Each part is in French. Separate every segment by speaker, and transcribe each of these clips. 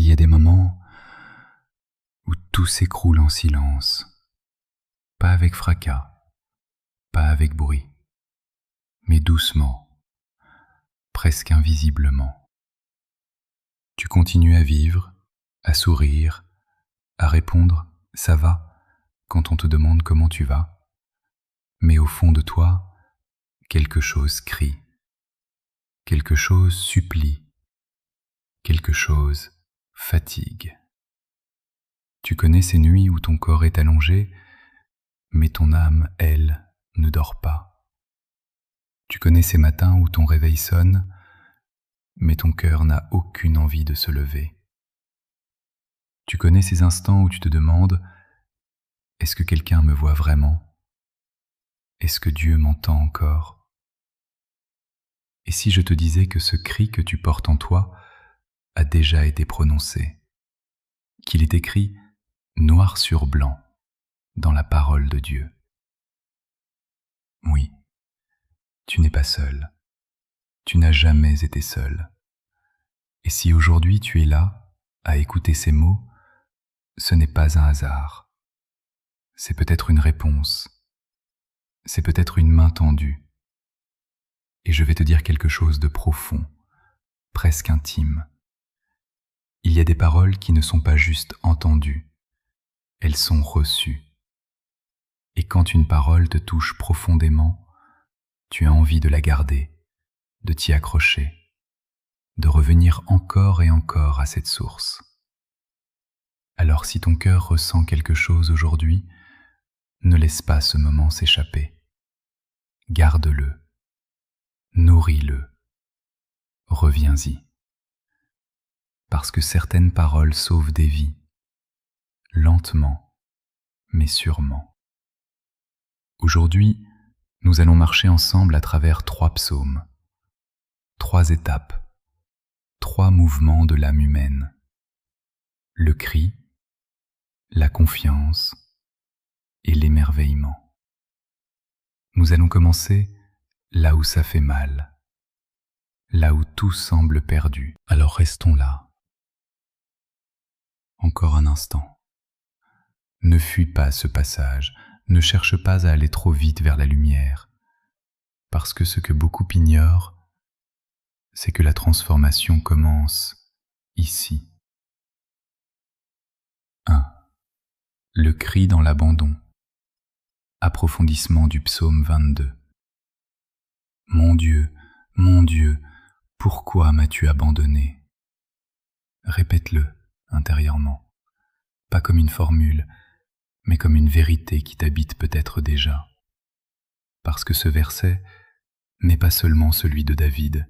Speaker 1: y a des moments où tout s'écroule en silence, pas avec fracas, pas avec bruit, mais doucement, presque invisiblement. Tu continues à vivre, à sourire, à répondre « ça va » quand on te demande comment tu vas, mais au fond de toi, quelque chose crie, quelque chose supplie, quelque chose fatigue. Tu connais ces nuits où ton corps est allongé, mais ton âme, elle, ne dort pas. Tu connais ces matins où ton réveil sonne, mais ton cœur n'a aucune envie de se lever. Tu connais ces instants où tu te demandes « Est-ce que quelqu'un me voit vraiment ? Est-ce que Dieu m'entend encore ?» Et si je te disais que ce cri que tu portes en toi a déjà été prononcé, qu'il est écrit noir sur blanc dans la parole de Dieu? Oui, tu n'es pas seul, tu n'as jamais été seul. Et si aujourd'hui tu es là, à écouter ces mots, ce n'est pas un hasard. C'est peut-être une réponse, c'est peut-être une main tendue. Et je vais te dire quelque chose de profond, presque intime. Il y a des paroles qui ne sont pas juste entendues, elles sont reçues. Et quand une parole te touche profondément, tu as envie de la garder, de t'y accrocher, de revenir encore et encore à cette source. Alors si ton cœur ressent quelque chose aujourd'hui, ne laisse pas ce moment s'échapper. Garde-le, nourris-le, reviens-y. Parce que certaines paroles sauvent des vies, lentement, mais sûrement. Aujourd'hui, nous allons marcher ensemble à travers 3 psaumes, 3 étapes, 3 mouvements de l'âme humaine. Le cri, la confiance et l'émerveillement. Nous allons commencer là où ça fait mal, là où tout semble perdu. Alors restons là. Encore un instant. Ne fuis pas ce passage, ne cherche pas à aller trop vite vers la lumière, parce que ce que beaucoup ignorent, c'est que la transformation commence ici. 1. Le cri dans l'abandon. Approfondissement du psaume 22. Mon Dieu, pourquoi m'as-tu abandonné ? Répète-le intérieurement, pas comme une formule, mais comme une vérité qui t'habite peut-être déjà. Parce que ce verset n'est pas seulement celui de David,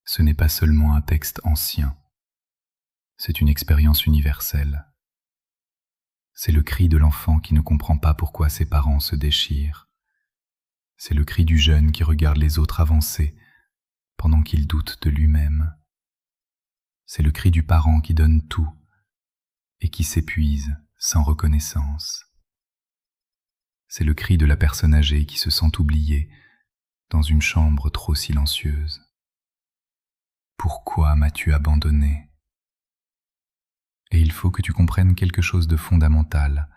Speaker 1: ce n'est pas seulement un texte ancien, c'est une expérience universelle. C'est le cri de l'enfant qui ne comprend pas pourquoi ses parents se déchirent. C'est le cri du jeune qui regarde les autres avancer pendant qu'il doute de lui-même. C'est le cri du parent qui donne tout et qui s'épuise sans reconnaissance. C'est le cri de la personne âgée qui se sent oubliée dans une chambre trop silencieuse. Pourquoi m'as-tu abandonné ? Et il faut que tu comprennes quelque chose de fondamental.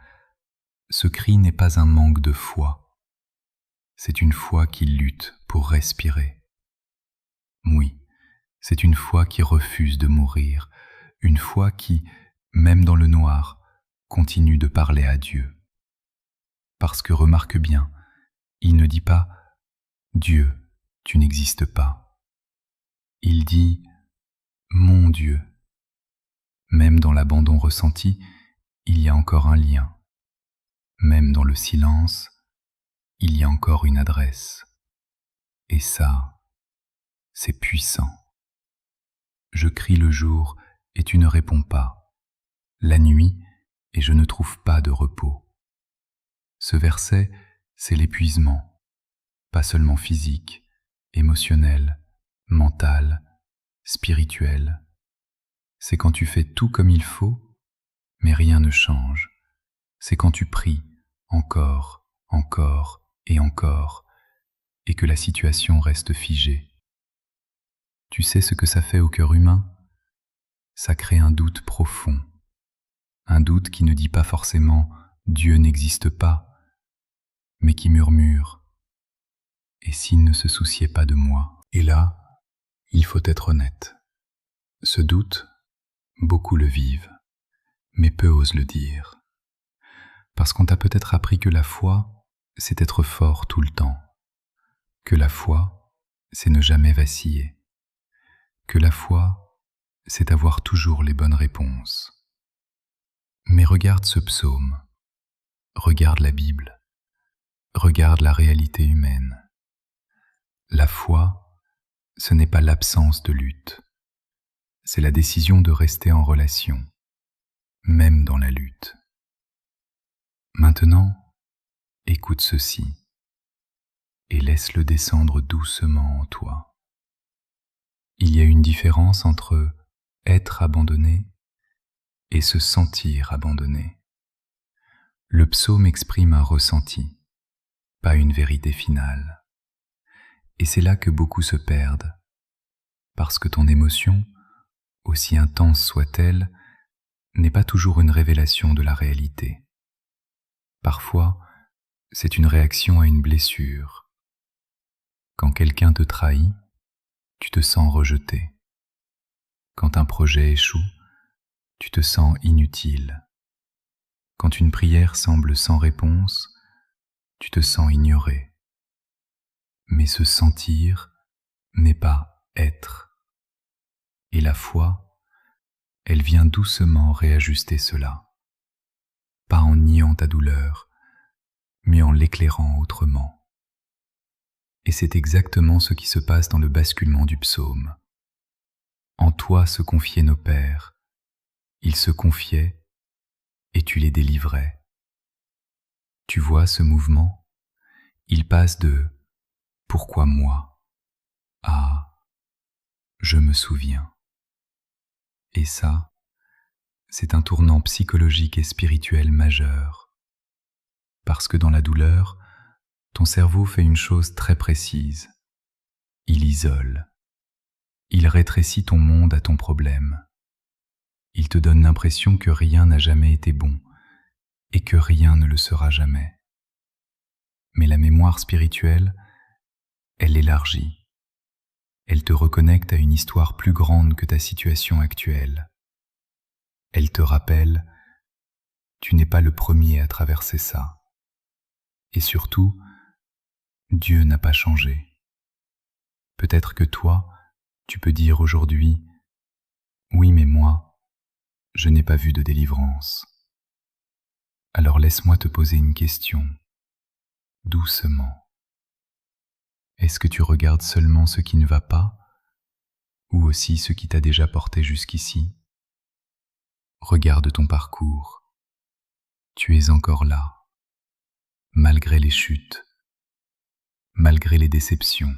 Speaker 1: Ce cri n'est pas un manque de foi. C'est une foi qui lutte pour respirer. Oui, c'est une foi qui refuse de mourir, une foi qui, même dans le noir, continue de parler à Dieu. Parce que remarque bien, il ne dit pas « Dieu, tu n'existes pas ». Il dit « Mon Dieu ». Même dans l'abandon ressenti, il y a encore un lien. Même dans le silence, il y a encore une adresse. Et ça, c'est puissant. Je crie le jour et tu ne réponds pas. La nuit et je ne trouve pas de repos. Ce verset, c'est l'épuisement, pas seulement physique, émotionnel, mental, spirituel. C'est quand tu fais tout comme il faut, mais rien ne change. C'est quand tu pries encore, encore et encore, et que la situation reste figée. Tu sais ce que ça fait au cœur humain ? ça crée un doute profond, un doute qui ne dit pas forcément « Dieu n'existe pas », mais qui murmure « Et s'il ne se souciait pas de moi ?» Et là, il faut être honnête. Ce doute, beaucoup le vivent, mais peu osent le dire. Parce qu'on t'a peut-être appris que la foi, c'est être fort tout le temps, que la foi, c'est ne jamais vaciller, que la foi, c'est avoir toujours les bonnes réponses. Mais regarde ce psaume, regarde la Bible, regarde la réalité humaine. La foi, ce n'est pas l'absence de lutte, c'est la décision de rester en relation, même dans la lutte. Maintenant, écoute ceci et laisse-le descendre doucement en toi. Il y a une différence entre être abandonné et se sentir abandonné. Le psaume exprime un ressenti, pas une vérité finale. Et c'est là que beaucoup se perdent, parce que ton émotion, aussi intense soit-elle, n'est pas toujours une révélation de la réalité. Parfois, c'est une réaction à une blessure. Quand quelqu'un te trahit, tu te sens rejeté. Quand un projet échoue, tu te sens inutile. Quand une prière semble sans réponse, tu te sens ignoré. Mais se sentir n'est pas être. Et la foi, elle vient doucement réajuster cela. Pas en niant ta douleur, mais en l'éclairant autrement. Et c'est exactement ce qui se passe dans le basculement du psaume. En toi se confiaient nos pères, ils se confiaient et tu les délivrais. Tu vois ce mouvement? Il passe de « Pourquoi moi ?» à « Je me souviens ». Et ça, c'est un tournant psychologique et spirituel majeur. Parce que dans la douleur, ton cerveau fait une chose très précise. Il isole. Il rétrécit ton monde à ton problème. Il te donne l'impression que rien n'a jamais été bon et que rien ne le sera jamais. Mais la mémoire spirituelle, elle élargit. Elle te reconnecte à une histoire plus grande que ta situation actuelle. Elle te rappelle, tu n'es pas le premier à traverser ça. Et surtout, Dieu n'a pas changé. Peut-être que toi, tu peux dire aujourd'hui, oui mais moi, je n'ai pas vu de délivrance. Alors laisse-moi te poser une question, doucement. Est-ce que tu regardes seulement ce qui ne va pas, ou aussi ce qui t'a déjà porté jusqu'ici? Regarde ton parcours. Tu es encore là, malgré les chutes, malgré les déceptions,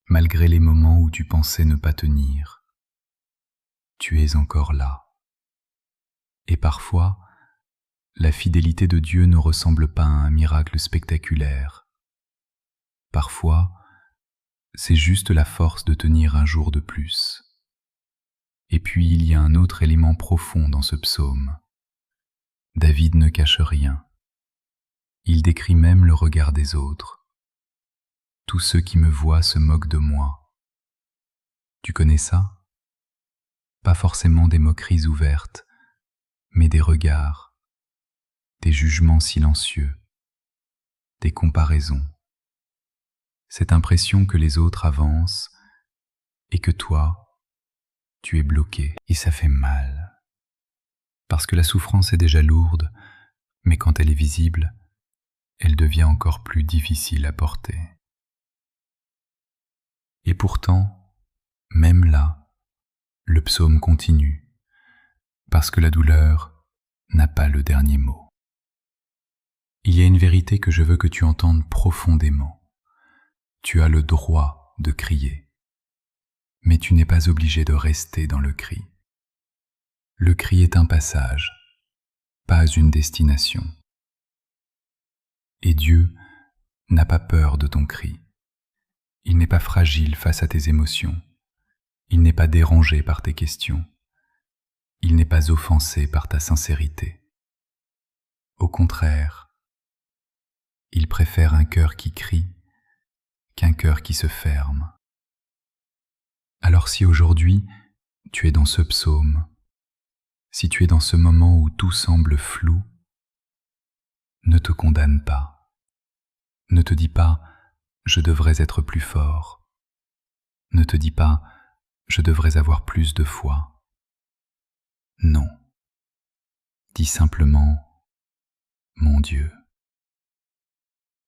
Speaker 1: malgré les moments où tu pensais ne pas tenir. Tu es encore là. Et parfois, la fidélité de Dieu ne ressemble pas à un miracle spectaculaire. Parfois, c'est juste la force de tenir un jour de plus. Et puis il y a un autre élément profond dans ce psaume. David ne cache rien. Il décrit même le regard des autres. Tous ceux qui me voient se moquent de moi. Tu connais ça? Pas forcément des moqueries ouvertes, mais des regards, des jugements silencieux, des comparaisons. Cette impression que les autres avancent et que toi, tu es bloqué. Et ça fait mal. Parce que la souffrance est déjà lourde, mais quand elle est visible, elle devient encore plus difficile à porter. Et pourtant, même là, le psaume continue, parce que la douleur n'a pas le dernier mot. Il y a une vérité que je veux que tu entendes profondément. Tu as le droit de crier, mais tu n'es pas obligé de rester dans le cri. Le cri est un passage, pas une destination. Et Dieu n'a pas peur de ton cri. Il n'est pas fragile face à tes émotions. Il n'est pas dérangé par tes questions. il n'est pas offensé par ta sincérité. Au contraire, il préfère un cœur qui crie qu'un cœur qui se ferme. Alors si aujourd'hui tu es dans ce psaume, si tu es dans ce moment où tout semble flou, ne te condamne pas. Ne te dis pas « je devrais être plus fort ». Ne te dis pas « je devrais avoir plus de foi ». Non. Dis simplement « mon Dieu ».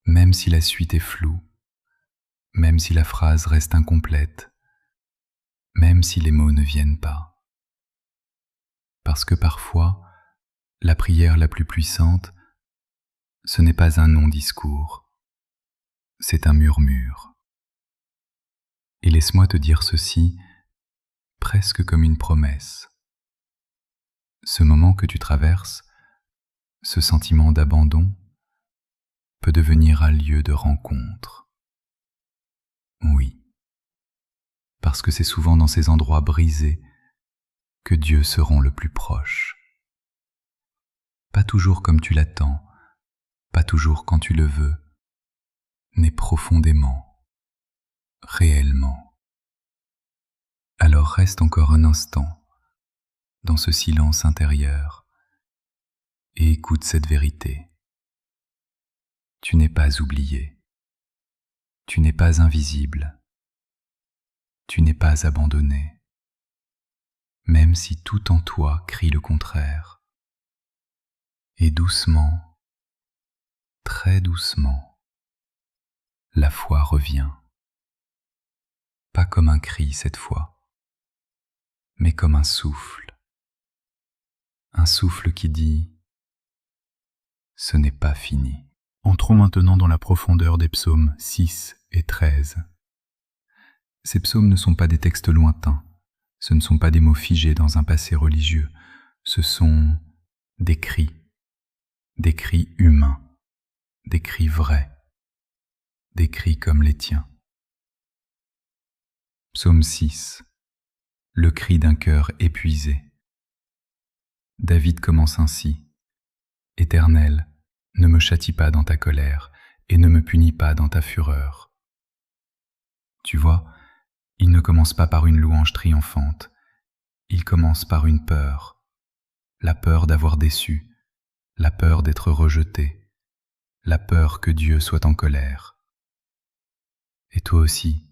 Speaker 1: Même si la suite est floue, même si la phrase reste incomplète, même si les mots ne viennent pas. Parce que parfois, la prière la plus puissante, ce n'est pas un non-discours, c'est un murmure. Et laisse-moi te dire ceci, presque comme une promesse. Ce moment que tu traverses, ce sentiment d'abandon, peut devenir un lieu de rencontre. Oui, parce que c'est souvent dans ces endroits brisés que Dieu se rend le plus proche. Pas toujours comme tu l'attends, pas toujours quand tu le veux, mais profondément, réellement. Alors reste encore un instant dans ce silence intérieur et écoute cette vérité. Tu n'es pas oublié, tu n'es pas invisible, tu n'es pas abandonné, même si tout en toi crie le contraire. Et doucement, très doucement, la foi revient. Pas comme un cri cette fois, mais comme un souffle qui dit « ce n'est pas fini ». Entrons maintenant dans la profondeur des psaumes 6 et 13. Ces psaumes ne sont pas des textes lointains, ce ne sont pas des mots figés dans un passé religieux, ce sont des cris humains, des cris vrais, des cris comme les tiens. Psaume 6. Le cri d'un cœur épuisé. David commence ainsi. « Éternel, ne me châtie pas dans ta colère et ne me punis pas dans ta fureur. » Tu vois, il ne commence pas par une louange triomphante, il commence par une peur, la peur d'avoir déçu, la peur d'être rejeté, la peur que Dieu soit en colère. Et toi aussi,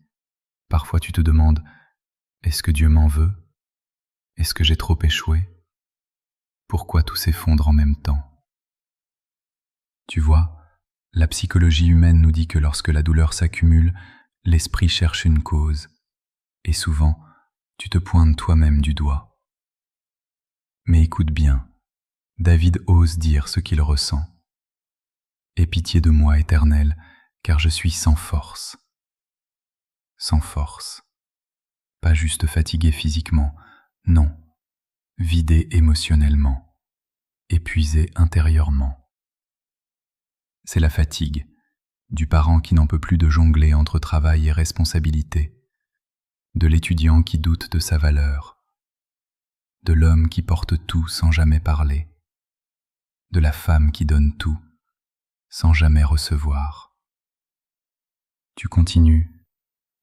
Speaker 1: parfois tu te demandes, est-ce que Dieu m'en veut? Est-ce que j'ai trop échoué? Pourquoi tout s'effondre en même temps? Tu vois, la psychologie humaine nous dit que lorsque la douleur s'accumule, l'esprit cherche une cause, et souvent, tu te pointes toi-même du doigt. Mais écoute bien, David ose dire ce qu'il ressent. « Aie pitié de moi, Éternel, car je suis sans force. » Sans force. Pas juste fatigué physiquement, non, vidé émotionnellement, épuisé intérieurement. C'est la fatigue, du parent qui n'en peut plus de jongler entre travail et responsabilité, de l'étudiant qui doute de sa valeur, de l'homme qui porte tout sans jamais parler, de la femme qui donne tout sans jamais recevoir. Tu continues,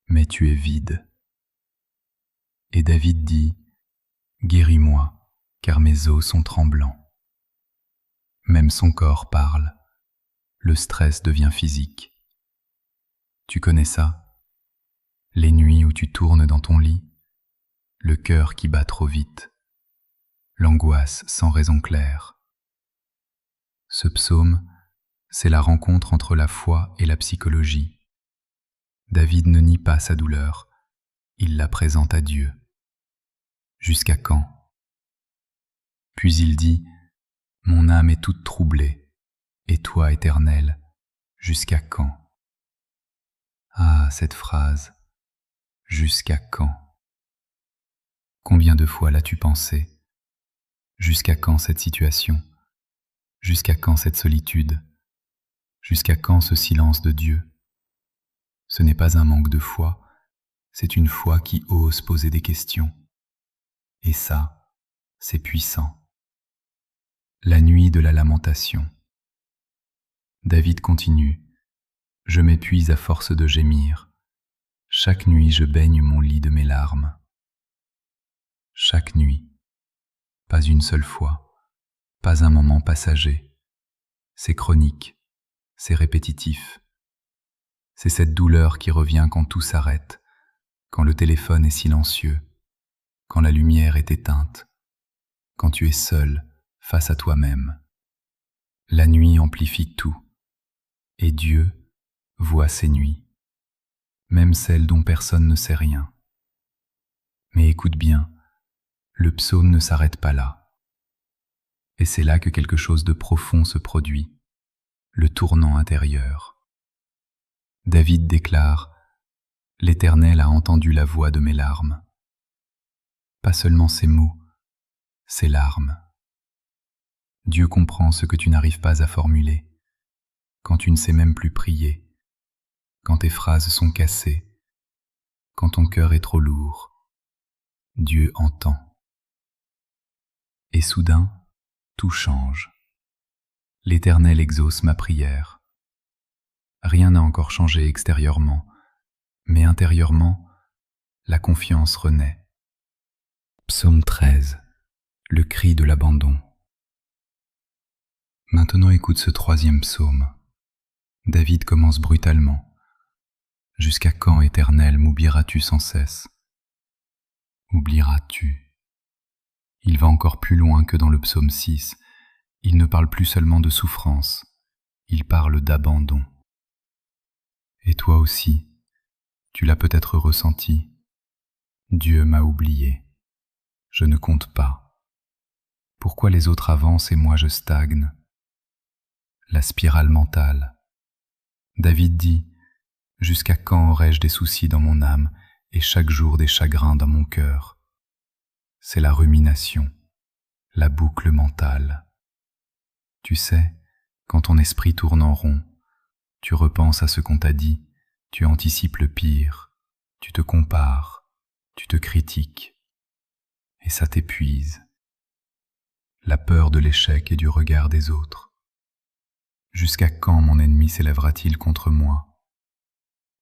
Speaker 1: mais tu es vide. Et David dit « Guéris-moi, car mes os sont tremblants. » Même son corps parle. Le stress devient physique. Tu connais ça? Les nuits où tu tournes dans ton lit, le cœur qui bat trop vite, l'angoisse sans raison claire. Ce psaume, c'est la rencontre entre la foi et la psychologie. David ne nie pas sa douleur, il la présente à Dieu. Jusqu'à quand? Puis il dit « Mon âme est toute troublée. Et toi, Éternel, jusqu'à quand? » Ah, cette phrase, jusqu'à quand? Combien de fois l'as-tu pensé? Jusqu'à quand cette situation? Jusqu'à quand cette solitude? Jusqu'à quand ce silence de Dieu? Ce n'est pas un manque de foi, c'est une foi qui ose poser des questions. Et ça c'est puissant. La nuit de la lamentation. David continue. Je m'épuise à force de gémir. Chaque nuit je baigne mon lit de mes larmes. Chaque nuit. Pas une seule fois. Pas un moment passager. C'est chronique. C'est répétitif. C'est cette douleur qui revient quand tout s'arrête, quand le téléphone est silencieux, quand la lumière est éteinte, quand tu es seul face à toi-même. La nuit amplifie tout, et Dieu voit ces nuits, même celles dont personne ne sait rien. Mais écoute bien, le psaume ne s'arrête pas là. Et c'est là que quelque chose de profond se produit, le tournant intérieur. David déclare « L'Éternel a entendu la voix de mes larmes ». Pas seulement ces mots, ces larmes. Dieu comprend ce que tu n'arrives pas à formuler, quand tu ne sais même plus prier, quand tes phrases sont cassées, quand ton cœur est trop lourd. Dieu entend. Et soudain, tout change. L'Éternel exauce ma prière. Rien n'a encore changé extérieurement, mais intérieurement, la confiance renaît. Psaume 13, le cri de l'abandon. Maintenant écoute ce troisième psaume. David commence brutalement. « Jusqu'à quand, Éternel, m'oublieras-tu sans cesse ?» Oublieras-tu. Il va encore plus loin que dans le psaume 6. Il ne parle plus seulement de souffrance, il parle d'abandon. Et toi aussi, tu l'as peut-être ressenti. Dieu m'a oublié. Je ne compte pas. Pourquoi les autres avancent et moi je stagne? La spirale mentale. David dit, « Jusqu'à quand aurai-je des soucis dans mon âme et chaque jour des chagrins dans mon cœur ?» C'est la rumination, la boucle mentale. Tu sais, quand ton esprit tourne en rond, tu repenses à ce qu'on t'a dit, tu anticipes le pire, tu te compares, tu te critiques, et ça t'épuise. La peur de l'échec et du regard des autres. Jusqu'à quand mon ennemi s'élèvera-t-il contre moi?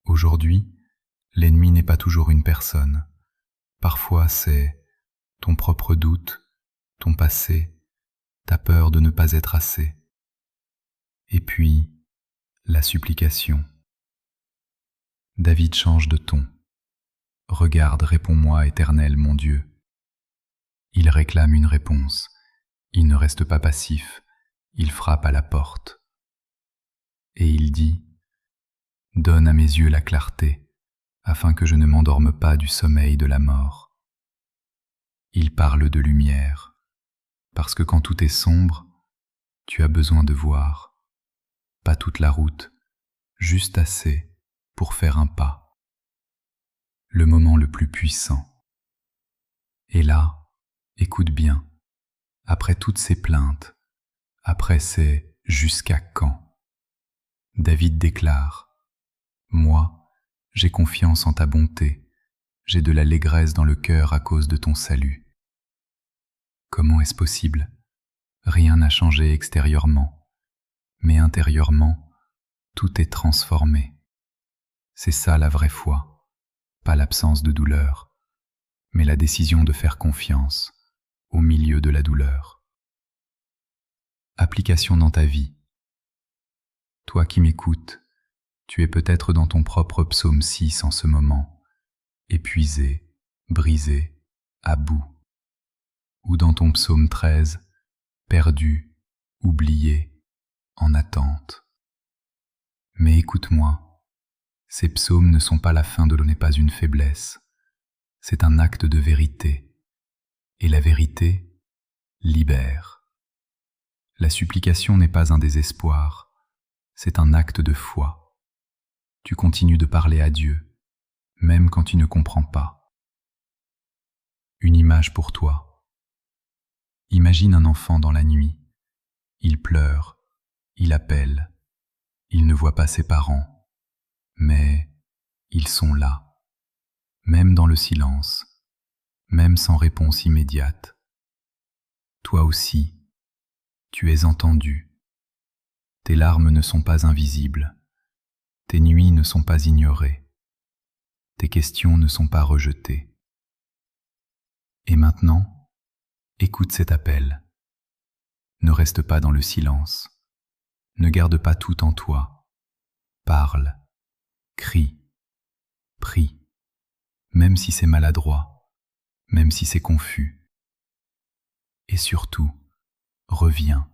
Speaker 1: Aujourd'hui, l'ennemi n'est pas toujours une personne. Parfois c'est ton propre doute, ton passé, ta peur de ne pas être assez. Et puis, la supplication. David change de ton. « Regarde, réponds-moi, Éternel, mon Dieu. » Il réclame une réponse. Il ne reste pas passif. Il frappe à la porte. Et il dit, « Donne à mes yeux la clarté, afin que je ne m'endorme pas du sommeil de la mort. » Il parle de lumière, parce que quand tout est sombre, tu as besoin de voir. Pas toute la route, juste assez pour faire un pas. Le moment le plus puissant. Et là, écoute bien, après toutes ces plaintes, après ces « jusqu'à quand ?» David déclare, « Moi, j'ai confiance en ta bonté, j'ai de l'allégresse dans le cœur à cause de ton salut. » Comment est-ce possible? Rien n'a changé extérieurement, mais intérieurement, tout est transformé. C'est ça la vraie foi, pas l'absence de douleur, mais la décision de faire confiance au milieu de la douleur. Application dans ta vie. Toi qui m'écoutes, tu es peut-être dans ton propre psaume 6 en ce moment, épuisé, brisé, à bout. Ou dans ton psaume 13, perdu, oublié, en attente. Mais écoute-moi, ces psaumes ne sont pas la fin de l'eau n'est pas une faiblesse, c'est un acte de vérité, et la vérité libère. La supplication n'est pas un désespoir, c'est un acte de foi. Tu continues de parler à Dieu, même quand tu ne comprends pas. Une image pour toi. Imagine un enfant dans la nuit. Il pleure, il appelle, il ne voit pas ses parents, mais ils sont là, même dans le silence, même sans réponse immédiate. toi aussi, tu es entendu. Tes larmes ne sont pas invisibles, tes nuits ne sont pas ignorées, tes questions ne sont pas rejetées. Et maintenant, écoute cet appel. Ne reste pas dans le silence, ne garde pas tout en toi. Parle, crie, prie, même si c'est maladroit, même si c'est confus. Et surtout, reviens,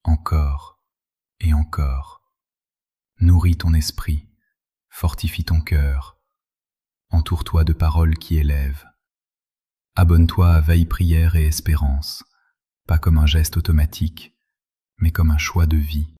Speaker 1: encore et encore. Nourris ton esprit, fortifie ton cœur, entoure-toi de paroles qui élèvent. Abonne-toi à Veille Prière et Espérance, pas comme un geste automatique, mais comme un choix de vie.